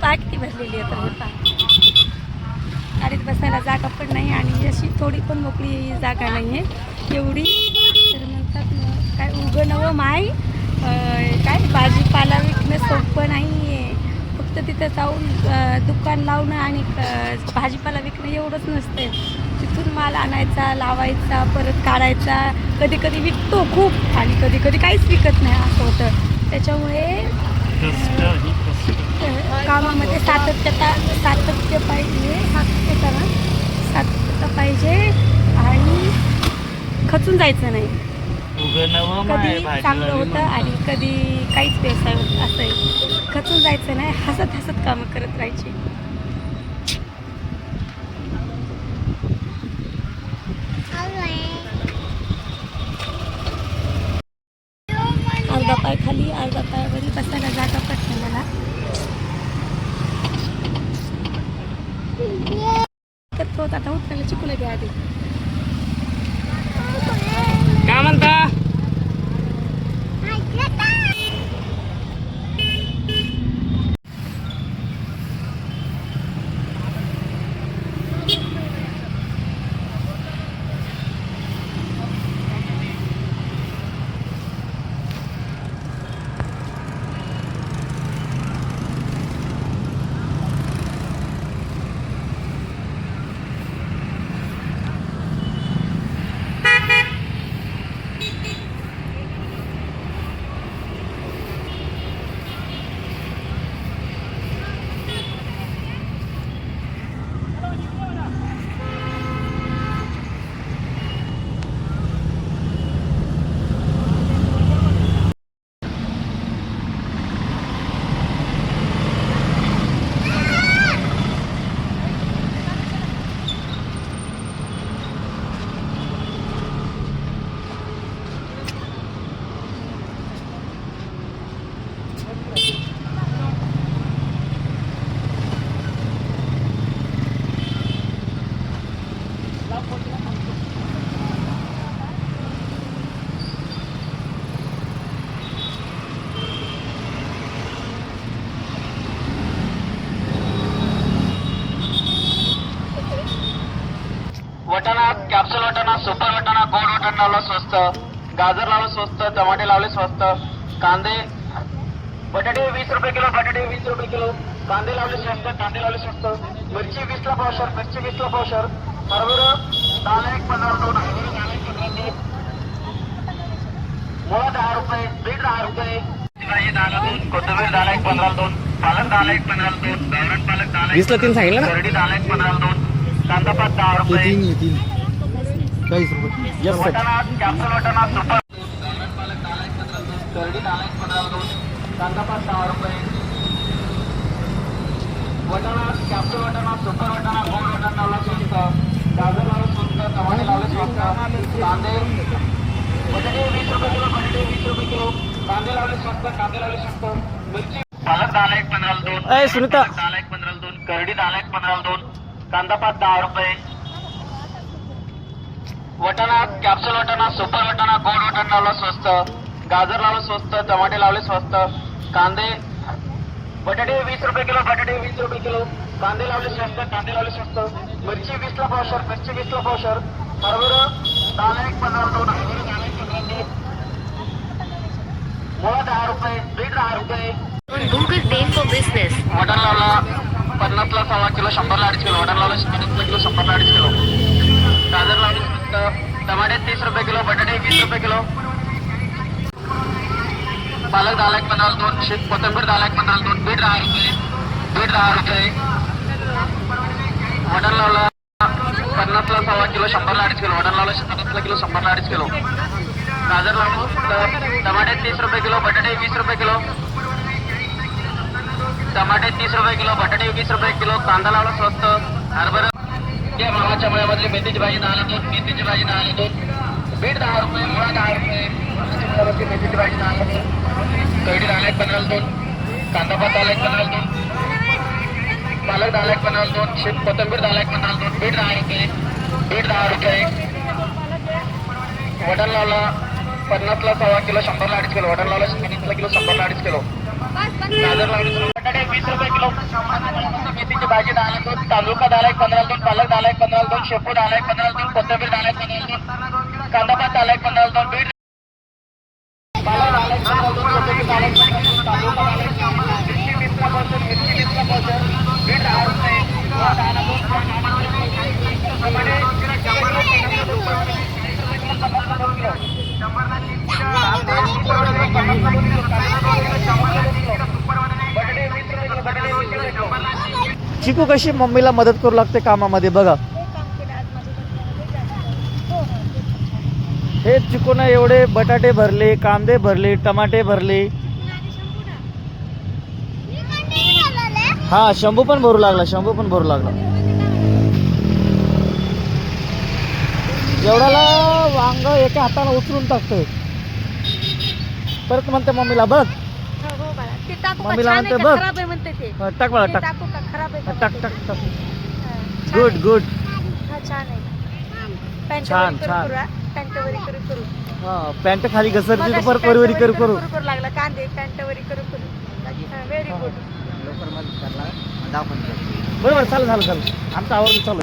पहा किती भरलेली आहे. तर हे पहा गाडीत बसायला जागा पण नाही आणि अशी थोडी पण मोकळी जागा नाही आहे एवढी. तर म्हणतात ना काय उगं नवं माय काय भाजीपाला विकणं सोपं नाही आहे. फक्त तिथं जाऊन दुकान लावणं आणि भाजीपाला विकणं एवढंच नसते. तिथून माल आणायचा, लावायचा, परत काढायचा. कधी कधी विकतो खूप आणि कधी कधी काहीच विकत नाही असं होतं. त्याच्यामुळे कामामध्ये सातत्य पाहिजे. सातत्य पाहिजे आणि खचून जायचं नाही. कधी चांगलं होतं आणि कधी काहीच व्यवसाय होत असं आहे. खचून जायचं नाही, हसत हसत कामं करत राहायची. अर्धा पाय खाली अर्धा पायावरी बसायला जागा पडते मला. करतो आता उठवायला चिकूला घ्या आधी. काय म्हणता? वटाणा, कॅप्सूल वटाणा, सुपर वटाणा, गोड वटाणा लावला स्वस्त, गाजर लावलं स्वस्त, टमाटे लावले स्वस्त, कांदे बटाटे 20 रुपये किलो, बटाटे 20 रुपये किलो, कांदे लावले स्वस्त, कांदे लावले स्वस्त, मिरची 20ला पावशर, मिरची 20ला पावशर, हरभरा 10 1 15 2, हरभरा 10 1 15 2, मुळा 10 रुपये, बीट 10 रुपये, भाजी 10 2, कोथिंबीर 10 1 15 2, पालक 10 1 15 2, गावरान पालक 10 20 ला 3 सांगितलं ना? करडी 10 1 15 2, कांदा पात 10 रुपये, 40 रुपये. वटाणा, कॅप्सूल वटाणा, सुपर गावरान पालक 10 1 15 2, करडी 10 1 15 2, कांदा पात 10 रुपये, वटाणा, कॅप्सूल वटाणा, सुपर वटाणा, गोड वटाणा लावला स्वस्त, गाजर लावलं स्वस्त, टमाटे लावले स्वस्त, कांदे बटाटे 20 रुपये किलो, बटाटे 20 रुपये किलो, कांदे लावले स्वस्त, कांदे लावले स्वस्त, मिरची पालक 10 1 15 2, अय सुनीता 10 1 15 2, करडी 10 1 15 2, कांदा पात 10 रुपये, वटाणा, कॅप्सूल वटाणा, सुपर वटाणा, गोड वटाणा लावला स्वस्त, गाजर लावलं स्वस्त, टमाटे लावले स्वस्त, कांदे बटाटे 20 रुपये किलो, बटाटे 20 रुपये किलो, कांदे लावले स्वस्त, कांदे लावले स्वस्त, मिरची 20ला पावशर, मिरची 20ला पावशर, हरभरा 10 1 15 2, हरभरा 10 1 15 2, मुळा 10 रुपये, बीट 10 रुपये, Google Pay for Business. मटण लावला 50ला 1.25 किलो, 100ला 2.5 किलो, मटण लावलं 50 किलो, 100ला 2.5 किलो, गाजर लावले स्वस्त, टमाटे 30 रुपये किलो, बटाटे 20 रुपये किलो, पालक 10 1 15 2, कोथिंबीर 10 1 15 2, बीट 10 रुपये, बीट 10 रुपये, मटण लावला 50ला 1.25 किलो, 100ला 2.5 किलो, मटण लावलं 50 किलो, 100ला 2.5 किलो, गाजर लावलं स्वस्त, टमाटे 30 रुपये किलो, बटाटे 20 रुपये किलो, टमाटे 30 रुपये किलो, बटाटे 20 रुपये किलो, कांदा लावला स्वस्त, हरभरा या मावाच्या मळ्यामधली मेथीची भाजी 10 ला 2, मेथीची भाजी 10 ला 2, बीट 10 रुपये, मुळा 10 रुपये, मेथीची भाजी 10 ला 2, करडी 10 1 15 2, कांदा पात 10 1 15 2, पालक 10 1 15 2, कोथिंबीर 10 1 15 2, बीट 10 रुपये, बीट 10 रुपये, वटाण लावला 50ला 1.25 किलो, 100ला 2.5 किलो, वटाण लावला 50 किलो, 100ला 2.5 किलो, गाजर लावणी बटाटे 20 रुपये किलो मेथीची भाजी 10 ला 2 तांदूळ का 10 ला 1 15 2 पालक 10 ला 1 15 2 शेपू 10 ला 1 15 2 कोथिंबीर 10 ला 1 15 2 कांदा पात 10 ला 1 15 2 बीट पालक 10 ला 1 15 2 कोथिंबीर 10 ला 1 15 2 तांदूळ का 10 ला 1 15 2 मिरची 20 ला पावशेर मिरची 20 ला पावशेर बीट 10 रुपये 10 ला 2 चिकू कशी मम्मीला मदत करू लागते कामामध्ये बघा. हे चिकून एवढे बटाटे भरले, कांदे भरले, टमाटे भरले. हा शंभू पण भरू लागला. एवढ्याला वांग एका हाताने उचलून टाकतोय. परत म्हणते मम्मीला बघ. मम्मीला म्हणते बघ. टाक मला टाक. टाक. गुड. छान. हा पॅन्ट खाली घसरली तर परत वरी करू. लागला कांदे पॅन्ट वरी करू. Very good. बरोबर चालेल आमचं आवडलं चालू.